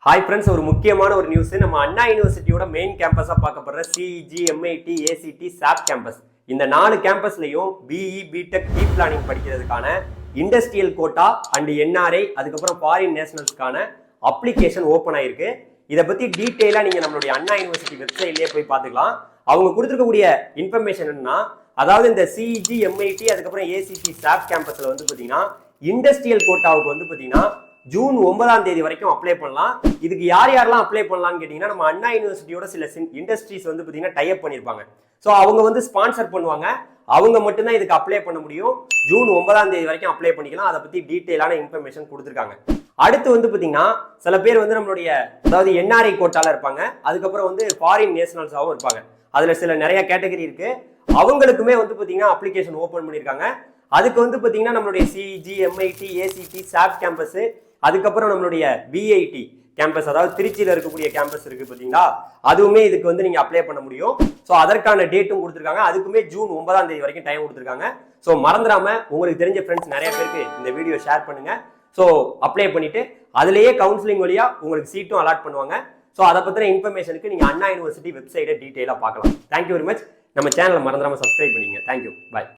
Hi friends, ஒரு முக்கியமான ஒரு நியூஸ். நம்ம அண்ணா யூனிவர்சிட்டியோட மெயின் கேம்பஸா பார்க்கப்படுற சிஇஜி, எம்ஐடி, ஏசிடி, சாப் கேம்பஸ், இந்த 4 கேம்பஸ்லயும் பிஇ, பிடெக், டீப் பிளானிங் படிக்கிறதுக்கான இண்டஸ்ட்ரியல் கோட்டா அண்ட் என்ஆர்ஐ, அதுக்கப்புறம் ஃபாரின் நேஷனல்ஸ்க்கான அப்ளிகேஷன் ஓப்பன் ஆயிருக்கு. இதை பத்தி டீட்டெயிலா நீங்க நம்மளுடைய அண்ணா யூனிவர்சிட்டி வெப்சைட்லயே போய் பார்த்துக்கலாம். அவங்க கொடுத்துருக்கக்கூடிய இன்ஃபர்மேஷன் என்னன்னா, அதாவது இந்த சிஇஜி, எம்ஐடி, அதுக்கப்புறம் ஏசிடி, சாப் கேம்பஸ்ல வந்து பாத்தீங்கன்னா இண்டஸ்ட்ரியல் கோட்டாவுக்கு வந்து பாத்தீங்கன்னா ஜூன் 9ஆம் தேதி வரைக்கும் அப்ளை பண்ணலாம். இதுக்கு யார் யாரெல்லாம் அப்ளை பண்ணலாம்னு கேட்டீங்கன்னா, நம்ம அண்ணா யூனிவர்சிட்டியோட சில இண்டஸ்ட்ரீஸ் வந்து பாத்தீங்கன்னா டைப் பண்ணிருப்பாங்க. ஸோ அவங்க வந்து ஸ்பான்சர் பண்ணுவாங்க. அவங்க மட்டும்தான் இதுக்கு அப்ளை பண்ண முடியும். ஜூன் 9ஆம் தேதி வரைக்கும் அப்ளை பண்ணிக்கலாம். அதை பத்தி டீட்டெயிலான இன்ஃபர்மேஷன் கொடுத்துருக்காங்க. அடுத்து வந்து பாத்தீங்கன்னா சில பேர் வந்து நம்மளுடைய அதாவது என்ஆர்ஐ கோட்டால இருப்பாங்க, அதுக்கப்புறம் வந்து ஃபாரின் நேஷனல்ஸாகவும் இருப்பாங்க. அதுல சில நிறைய கேட்டகரி இருக்கு. அவங்களுக்குமே வந்து பாத்தீங்கன்னா அப்ளிகேஷன் ஓபன் பண்ணிருக்காங்க. அதுக்கு வந்து பாத்தீங்கன்னா நம்மளுடைய சிஇஜி, எம்ஐடி, ஏசிடி, சாப் கேம்பஸ், அதுக்கப்புறம் நம்மளுடைய பிஐடி கேம்பஸ், அதாவது திருச்சியில இருக்கக்கூடிய கேம்பஸ் இருக்கு பாத்தீங்களா, அதுவுமே இதுக்கு வந்து நீங்க அப்ளை பண்ண முடியும். ஸோ அதற்கான டேட்டும் கொடுத்துருக்காங்க. அதுக்குமே ஜூன் 9ஆம் தேதி வரைக்கும் டைம் கொடுத்துருக்காங்க. ஸோ மறந்துடாம உங்களுக்கு தெரிஞ்ச ஃப்ரெண்ட்ஸ் நிறைய பேருக்கு இந்த வீடியோ ஷேர் பண்ணுங்க. ஸோ அப்ளை பண்ணிட்டு அதுலேயே கவுன்சிலிங் வழியா உங்களுக்கு சீட்டும் அலாட் பண்ணுவாங்க. ஸோ அதை பத்தின இன்ஃபர்மேஷனுக்கு நீங்க அண்ணா யூனிவர்சிட்டி வெப்சைட்டை டீட்டெயிலாக பார்க்கலாம். Thank you very much. நம்ம சேனலை மறந்துடாம சப்ஸ்கிரைப் பண்ணிங்க. தேங்க்யூ, பாய்.